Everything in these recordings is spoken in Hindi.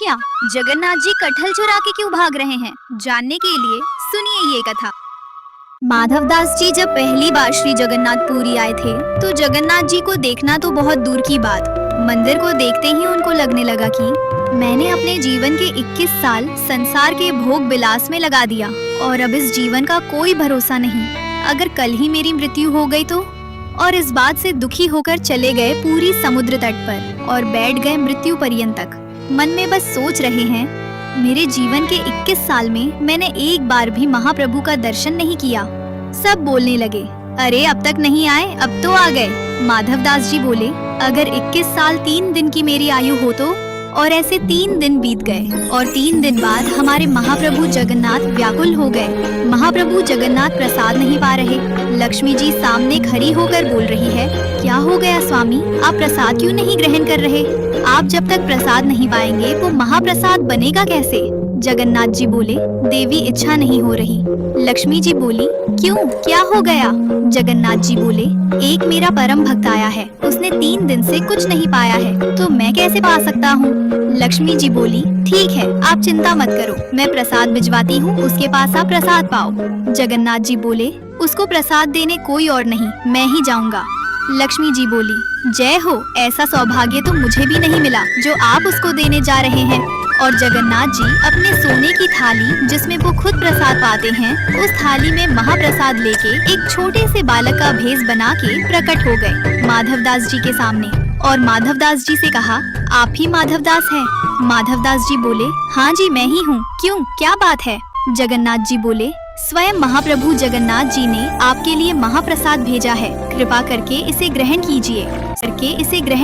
कहानियाँ। जगन्नाथ जी कटहल चुरा के क्यों भाग रहे हैं, जानने के लिए सुनिए ये कथा। माधवदास जी जब पहली बार श्री जगन्नाथपुरी आए थे तो जगन्नाथ जी को देखना तो बहुत दूर की बात, मंदिर को देखते ही उनको लगने लगा कि मैंने अपने जीवन के 21 साल संसार के भोग विलास में लगा दिया और अब इस जीवन का कोई भरोसा नहीं। अगर कल ही मेरी मृत्यु हो गई तो। और इस बात से दुखी होकर चले गए पूरी समुद्र तट पर और बैठ गए मृत्यु पर्यंत तक। मन में बस सोच रहे हैं, मेरे जीवन के 21 साल में मैंने एक बार भी महाप्रभु का दर्शन नहीं किया। सब बोलने लगे, अरे अब तक नहीं आए, अब तो आ गए। माधवदास जी बोले, अगर 21 साल 3 दिन की मेरी आयु हो तो। और ऐसे 3 दिन बीत गए और 3 दिन बाद हमारे महाप्रभु जगन्नाथ व्याकुल हो गए। महाप्रभु जगन्नाथ प्रसाद नहीं पा रहे। लक्ष्मी जी सामने खड़ी होकर बोल रही है, क्या हो गया स्वामी, आप प्रसाद क्यों नहीं ग्रहण कर रहे? आप जब तक प्रसाद नहीं पाएंगे वो महाप्रसाद बनेगा कैसे? जगन्नाथ जी बोले, देवी इच्छा नहीं हो रही। लक्ष्मी जी बोली, क्यों, क्या हो गया? जगन्नाथ जी बोले, एक मेरा परम भक्त आया है, उसने 3 दिन से कुछ नहीं पाया है, तो मैं कैसे पा सकता हूँ? लक्ष्मी जी बोली, ठीक है, आप चिंता मत करो, मैं प्रसाद भिजवाती हूँ, उसके पास आप प्रसाद पाओ। जगन्नाथ जी बोले, उसको प्रसाद देने कोई और नहीं, मैं ही जाऊँगा। लक्ष्मी जी बोली, जय हो, ऐसा सौभाग्य तो मुझे भी नहीं मिला जो आप उसको देने जा रहे हैं। और जगन्नाथ जी अपने सोने की थाली जिसमें वो खुद प्रसाद पाते हैं, उस थाली में महाप्रसाद लेके एक छोटे से बालक का भेष बना के प्रकट हो गए माधवदास जी के सामने। और माधवदास जी से कहा, आप ही माधवदास हैं? माधवदास जी बोले, हाँ जी मैं ही हूँ, क्यों, क्या बात है? जगन्नाथ जी बोले, स्वयं महाप्रभु जगन्नाथ जी ने आपके लिए महाप्रसाद भेजा है, कृपा करके इसे ग्रहण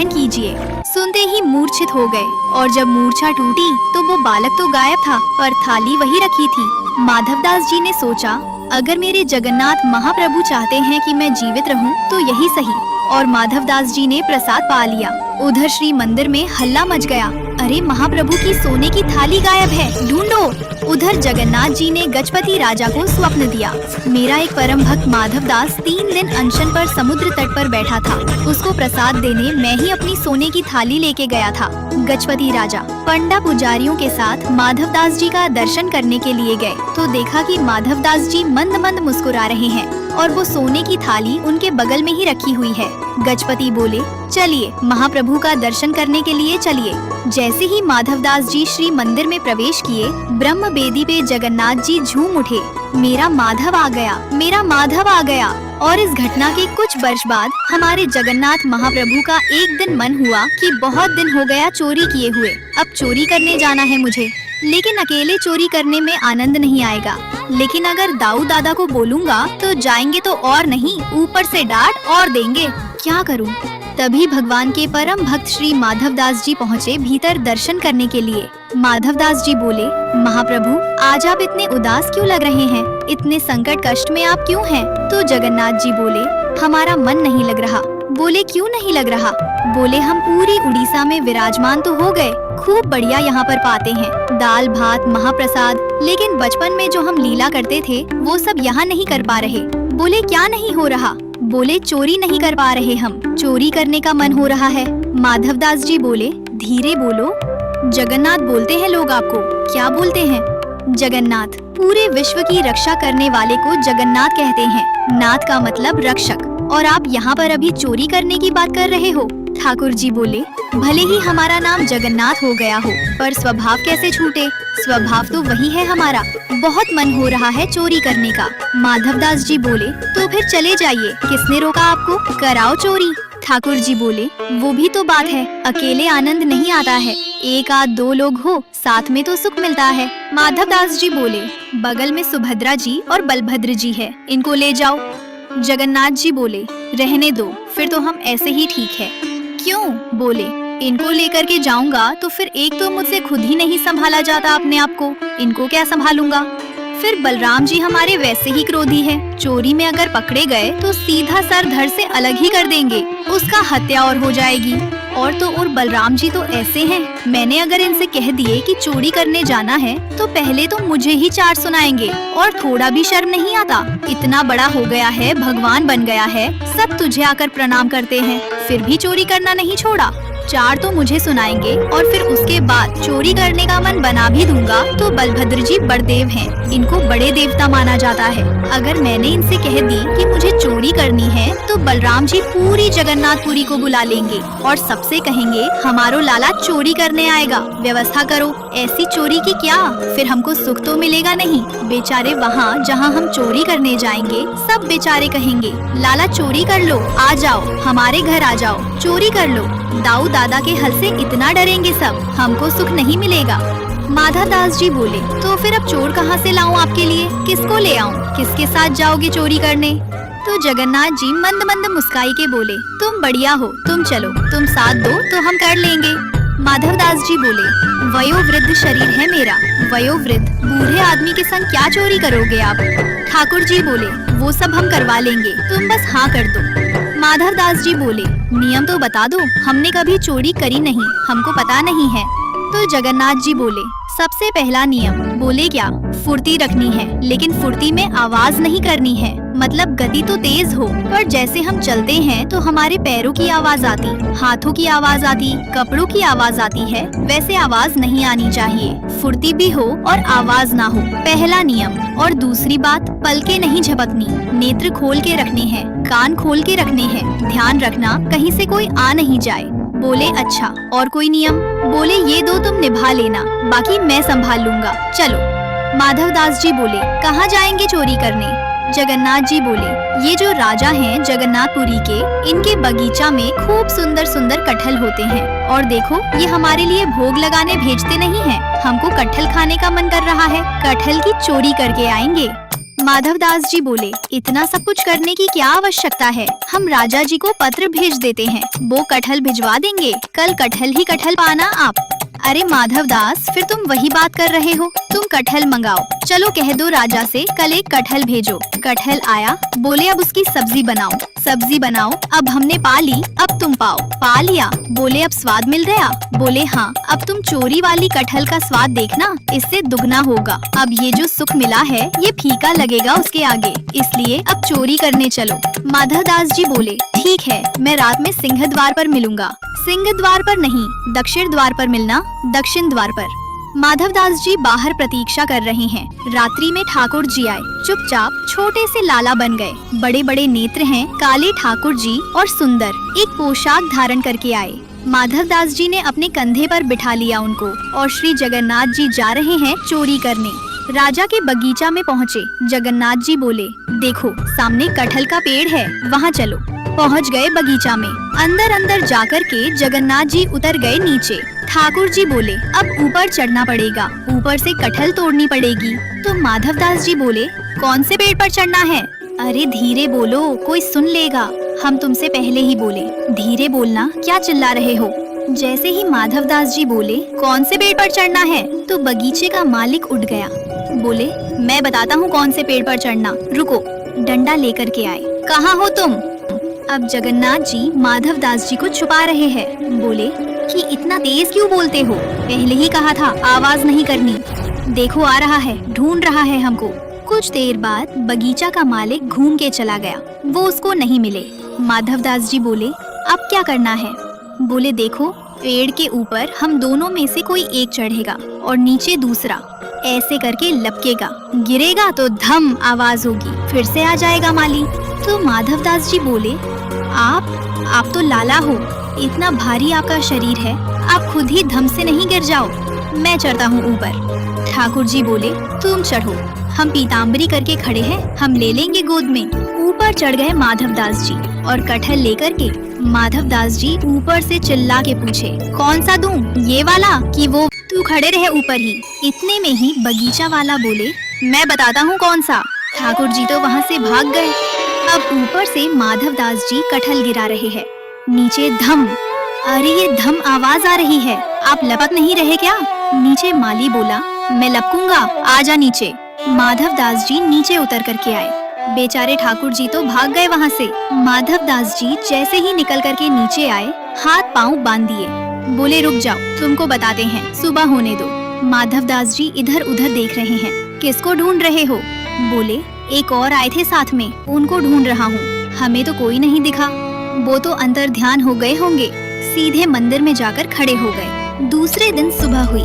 कीजिए। सुनते ही मूर्छित हो गए और जब मूर्छा टूटी तो वो बालक तो गायब था पर थाली वही रखी थी। माधवदास जी ने सोचा, अगर मेरे जगन्नाथ महाप्रभु चाहते हैं कि मैं जीवित रहूं तो यही सही। और माधवदास जी ने प्रसाद पा लिया। उधर श्री मंदिर में हल्ला मच गया, अरे महाप्रभु की सोने की थाली गायब है, ढूंढो। उधर जगन्नाथ जी ने गजपति राजा को स्वप्न दिया, मेरा एक परम भक्त माधवदास 3 दिन अनशन पर समुद्र तट पर बैठा था, उसको प्रसाद देने मैं ही अपनी सोने की थाली लेके गया था। गजपति राजा पंडा पुजारियों के साथ माधवदास जी का दर्शन करने के लिए गए तो देखा कि माधवदास जी मंद मंद मुस्कुरा रहे हैं और वो सोने की थाली उनके बगल में ही रखी हुई है। गजपति बोले, चलिए महाप्रभु का दर्शन करने के लिए चलिए। जैसे ही माधवदास जी श्री मंदिर में प्रवेश किए, ब्रह्म बेदी पे जगन्नाथ जी झूम उठे, मेरा माधव आ गया, मेरा माधव आ गया। और इस घटना के कुछ वर्ष बाद हमारे जगन्नाथ महाप्रभु का एक दिन मन हुआ कि बहुत दिन हो गया चोरी किए हुए, अब चोरी करने जाना है मुझे, लेकिन अकेले चोरी करने में आनंद नहीं आएगा। लेकिन अगर दाऊ दादा को बोलूँगा तो जाएंगे तो और नहीं, ऊपर से डांट और देंगे, क्या करूँ? तभी भगवान के परम भक्त श्री माधवदास जी पहुँचे भीतर दर्शन करने के लिए। माधवदास जी बोले, महाप्रभु आज आप इतने उदास क्यों लग रहे हैं, इतने संकट कष्ट में आप क्यों हैं? तो जगन्नाथ जी बोले, हमारा मन नहीं लग रहा। बोले, क्यों नहीं लग रहा? बोले, हम पूरी उड़ीसा में विराजमान तो हो गए, खूब बढ़िया यहाँ पर पाते हैं, दाल भात महाप्रसाद, लेकिन बचपन में जो हम लीला करते थे वो सब यहाँ नहीं कर पा रहे। बोले, क्या नहीं हो रहा? बोले, चोरी नहीं कर पा रहे, हम चोरी करने का मन हो रहा है। माधवदास जी बोले, धीरे बोलो, जगन्नाथ बोलते हैं लोग आपको। क्या बोलते हैं? जगन्नाथ, पूरे विश्व की रक्षा करने वाले को जगन्नाथ कहते हैं, नाथ का मतलब रक्षक, और आप यहाँ पर अभी चोरी करने की बात कर रहे हो? ठाकुर जी बोले, भले ही हमारा नाम जगन्नाथ हो गया हो पर स्वभाव कैसे छूटे, स्वभाव तो वही है हमारा, बहुत मन हो रहा है चोरी करने का। माधवदास जी बोले, तो फिर चले जाइए, किसने रोका आपको, कराओ चोरी। ठाकुर जी बोले, वो भी तो बात है, अकेले आनंद नहीं आता है, एक आध 2 लोग हो साथ में तो सुख मिलता है। माधवदास जी बोले, बगल में सुभद्रा जी और बलभद्र जी है, इनको ले जाओ। जगन्नाथ जी बोले, रहने दो, फिर तो हम ऐसे ही ठीक है। क्यों? बोले, इनको लेकर के जाऊंगा तो फिर एक तो मुझसे खुद ही नहीं संभाला जाता अपने आप को, इनको क्या संभालूंगा? फिर बलराम जी हमारे वैसे ही क्रोधी हैं, चोरी में अगर पकड़े गए तो सीधा सर धड़ से अलग ही कर देंगे, उसका हत्या और हो जाएगी। और बलराम जी तो ऐसे हैं, मैंने अगर इनसे कह दिए कि चोरी करने जाना है तो पहले तो मुझे ही चाट सुनाएंगे और थोड़ा भी शर्म नहीं आता। इतना बड़ा हो गया है, भगवान बन गया है, सब तुझे आकर प्रणाम करते हैं, फिर भी चोरी करना नहीं छोड़ा। 4 तो मुझे सुनाएंगे और फिर उसके बाद चोरी करने का मन बना भी दूंगा तो बलभद्र जी बड़देव हैं, इनको बड़े देवता माना जाता है। अगर मैंने इनसे कह दी कि मुझे चोरी करनी है तो बलराम जी पूरी जगन्नाथपुरी को बुला लेंगे और सबसे कहेंगे हमारो लाला चोरी करने आएगा, व्यवस्था करो। ऐसी चोरी की क्या, फिर हमको सुख तो मिलेगा नहीं। बेचारे वहाँ जहाँ हम चोरी करने जाएंगे सब बेचारे कहेंगे लाला चोरी कर लो, आ जाओ हमारे घर आ जाओ, चोरी कर लो। दाऊ दादा के हल से इतना डरेंगे सब, हमको सुख नहीं मिलेगा। माधव दास जी बोले तो फिर अब चोर कहाँ से लाऊं आपके लिए, किसको ले आऊं, किसके साथ जाओगे चोरी करने? तो जगन्नाथ जी मंद मंद मुस्काई के बोले तुम बढ़िया हो, तुम चलो, तुम साथ दो तो हम कर लेंगे। माधव दास जी बोले वयोवृद्ध शरीर है मेरा, वयोवृद्ध बूढ़े आदमी के संग क्या चोरी करोगे आप? ठाकुर जी बोले वो सब हम करवा लेंगे, तुम बस हाँ कर दो। माधव दास जी बोले नियम तो बता दो, हमने कभी चोरी करी नहीं, हमको पता नहीं है। तो जगन्नाथ जी बोले सबसे पहला नियम, बोले क्या, फुर्ती रखनी है, लेकिन फुर्ती में आवाज नहीं करनी है, मतलब गति तो तेज हो पर जैसे हम चलते हैं तो हमारे पैरों की आवाज आती, हाथों की आवाज आती, कपड़ों की आवाज आती है, वैसे आवाज नहीं आनी चाहिए, फुर्ती भी हो और आवाज ना हो, पहला नियम। और दूसरी बात, पलके नहीं झपकनी, नेत्र खोल के रखने हैं, कान खोल के रखने हैं, ध्यान रखना कहीं से कोई आ नहीं जाए। बोले अच्छा, और कोई नियम? बोले ये दो तुम निभा लेना, बाकी मैं संभाल लूंगा, चलो। माधव दास जी बोले कहाँ जाएंगे चोरी करने? जगन्नाथ जी बोले ये जो राजा हैं जगन्नाथपुरी के, इनके बगीचा में खूब सुंदर सुंदर कटहल होते हैं, और देखो ये हमारे लिए भोग लगाने भेजते नहीं हैं, हमको कटहल खाने का मन कर रहा है, कटहल की चोरी करके आएंगे। माधव दास जी बोले इतना सब कुछ करने की क्या आवश्यकता है, हम राजा जी को पत्र भेज देते हैं, वो कटहल भिजवा देंगे, कल कटहल ही कटहल पाना आप। अरे माधव दास, फिर तुम वही बात कर रहे हो, तुम कटहल मंगाओ, चलो कह दो राजा से कल एक कटहल भेजो। कटहल आया, बोले अब उसकी सब्जी बनाओ, सब्जी बनाओ, अब हमने पा ली, अब तुम पाओ, पा लिया, बोले अब स्वाद मिल गया, बोले हाँ, अब तुम चोरी वाली कटहल का स्वाद देखना, इससे दुगना होगा, अब ये जो सुख मिला है ये फीका लगेगा उसके आगे, इसलिए अब चोरी करने चलो। माधव दास जी बोले ठीक है, मैं रात में सिंह द्वार पर मिलूंगा। सिंह द्वार पर नहीं, दक्षिण द्वार पर मिलना, दक्षिण द्वार पर। माधव दास जी बाहर प्रतीक्षा कर रहे हैं। रात्रि में ठाकुर जी आए, चुपचाप छोटे से लाला बन गए, बड़े बड़े नेत्र हैं, काले ठाकुर जी और सुंदर, एक पोशाक धारण करके आए। माधव दास जी ने अपने कंधे पर बिठा लिया उनको, और श्री जगन्नाथ जी जा रहे हैं चोरी करने। राजा के बगीचा में पहुँचे। जगन्नाथ जी बोले देखो सामने कटहल का पेड़ है, वहाँ चलो। पहुँच गए बगीचा में, अंदर अंदर जाकर के जगन्नाथ जी उतर गए नीचे। ठाकुर जी बोले अब ऊपर चढ़ना पड़ेगा, ऊपर से कटहल तोड़नी पड़ेगी। तो माधव दास जी बोले कौन से पेड़ पर चढ़ना है? अरे धीरे बोलो, कोई सुन लेगा, हम तुमसे पहले ही बोले, धीरे बोलना, क्या चिल्ला रहे हो? जैसे ही माधव दास जी बोले कौन से पेड़ पर चढ़ना है, तो बगीचे का मालिक उठ गया। बोले मैं बताता हूँ कौन से पेड़ पर चढ़ना, रुको। डंडा लेकर के आए। कहाँ हो तुम? अब जगन्नाथ जी माधव दास जी को छुपा रहे हैं। बोले कि इतना तेज क्यों बोलते हो, पहले ही कहा था आवाज नहीं करनी, देखो आ रहा है, ढूंढ रहा है हमको। कुछ देर बाद बगीचा का मालिक घूम के चला गया, वो उसको नहीं मिले। माधव दास जी बोले अब क्या करना है? बोले देखो पेड़ के ऊपर हम दोनों में से कोई एक चढ़ेगा और नीचे दूसरा, ऐसे करके लपकेगा, गिरेगा तो धम आवाज होगी, फिर से आ जाएगा माली। तो माधव दास जी बोले आप तो लाला हो, इतना भारी आपका शरीर है, आप खुद ही धम से नहीं गिर जाओ, मैं चढ़ता हूँ ऊपर। ठाकुर जी बोले तुम चढ़ो, हम पीताम्बरी करके खड़े हैं, हम ले लेंगे गोद में। ऊपर चढ़ गए माधव दास जी और कटहल लेकर के। माधव दास जी ऊपर से चिल्ला के पूछे कौन सा दूं, ये वाला कि वो? तू खड़े रहे ऊपर ही। इतने में ही बगीचा वाला बोले मैं बताता हूँ कौन सा। ठाकुर जी तो वहाँ से भाग गए। अब ऊपर से माधव दास जी कटहल गिरा रहे हैं, नीचे धम। अरे ये धम आवाज आ रही है, आप लपक नहीं रहे क्या? नीचे माली बोला मैं लपकूंगा, आजा नीचे। माधव दास जी नीचे उतर करके आए। बेचारे ठाकुर जी तो भाग गए वहाँ से। माधव दास जी जैसे ही निकल करके नीचे आए, हाथ पांव बांध दिए। बोले रुक जाओ, तुमको बताते हैं, सुबह होने दो। माधव दास जी इधर उधर देख रहे हैं। किसको ढूंढ रहे हो? बोले एक और आए थे साथ में, उनको ढूंढ रहा हूँ, हमें तो कोई नहीं दिखा, वो तो अंतर ध्यान हो गए होंगे। सीधे मंदिर में जाकर खड़े हो गए। दूसरे दिन सुबह हुई।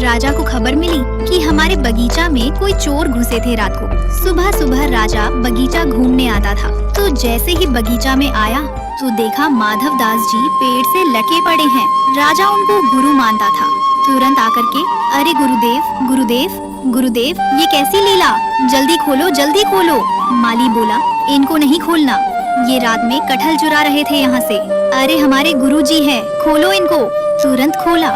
राजा को खबर मिली कि हमारे बगीचा में कोई चोर घुसे थे रात को। सुबह सुबह राजा बगीचा घूमने आता था, तो जैसे ही बगीचा में आया तो देखा माधव दास जी पेड़ से लटके पड़े हैं। राजा उनको गुरु मानता था। तुरंत आकर के, अरे गुरुदेव गुरुदेव गुरुदेव, ये कैसी लीला, जल्दी खोलो जल्दी खोलो। माली बोला, इनको नहीं खोलना, ये रात में कटहल चुरा रहे थे यहाँ से। अरे हमारे गुरुजी हैं, खोलो इनको। तुरंत खोला।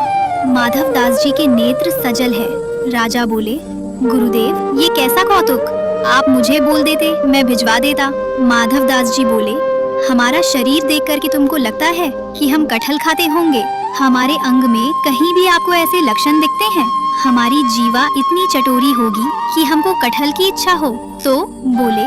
माधव दास जी के नेत्र सजल है। राजा बोले, गुरुदेव ये कैसा कौतुक, आप मुझे बोल देते, मैं भिजवा देता। माधव दास जी बोले, हमारा शरीर देख कर के तुमको लगता है कि हम कटहल खाते होंगे? हमारे अंग में कहीं भी आपको ऐसे लक्षण दिखते हैं? हमारी जीवा इतनी चटोरी होगी कि हमको कटहल की इच्छा हो? तो बोले,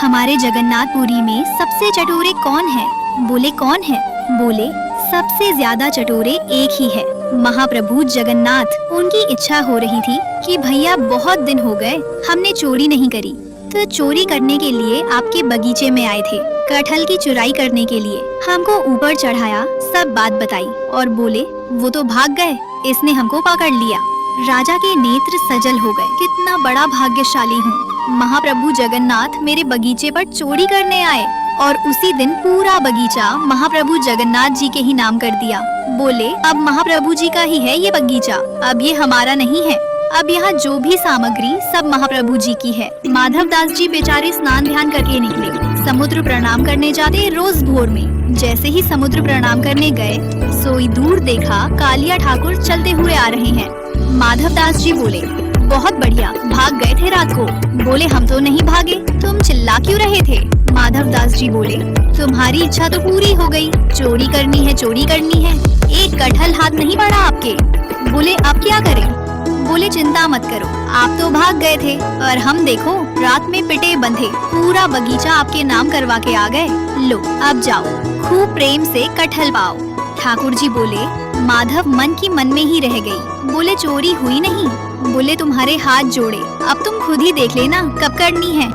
हमारे जगन्नाथपुरी में सबसे चटोरे कौन है? बोले, कौन है? बोले, सबसे ज्यादा चटोरे एक ही है, महाप्रभु जगन्नाथ। उनकी इच्छा हो रही थी कि भैया बहुत दिन हो गए हमने चोरी नहीं करी, तो चोरी करने के लिए आपके बगीचे में आए थे, कटहल की चुराई करने के लिए। हमको ऊपर चढ़ाया, सब बात बताई और बोले वो तो भाग गए, इसने हमको पकड़ लिया। राजा के नेत्र सजल हो गए। कितना बड़ा भाग्यशाली हूँ, महाप्रभु जगन्नाथ मेरे बगीचे पर चोरी करने आए और उसी दिन पूरा बगीचा महाप्रभु जगन्नाथ जी के ही नाम कर दिया। बोले, अब महाप्रभु जी का ही है ये बगीचा, अब ये हमारा नहीं है। अब यहाँ जो भी सामग्री सब महाप्रभु जी की है। माधव दास जी बेचारे स्नान ध्यान करके निकले। समुद्र प्रणाम करने जाते रोज भोर में। जैसे ही समुद्र प्रणाम करने गए, सोई दूर देखा कालिया ठाकुर चलते हुए आ रहे हैं। माधव दास जी बोले, बहुत बढ़िया, भाग गए थे रात को? बोले, हम तो नहीं भागे, तुम चिल्ला क्यों रहे थे? माधव दास जी बोले, तुम्हारी इच्छा तो पूरी हो गई, चोरी करनी है चोरी करनी है, एक कटहल हाथ नहीं पड़ा आपके। बोले, अब क्या करें? बोले, चिंता मत करो, आप तो भाग गए थे और हम देखो रात में पिटे बंधे पूरा बगीचा आपके नाम करवा के आ गए। लो अब जाओ, खूब प्रेम से कटहल पाओ। ठाकुर जी बोले, माधव मन की मन में ही रह गई। बोले, चोरी हुई नहीं। बोले, तुम्हारे हाथ जोड़े, अब तुम खुद ही देख लेना कब करनी है।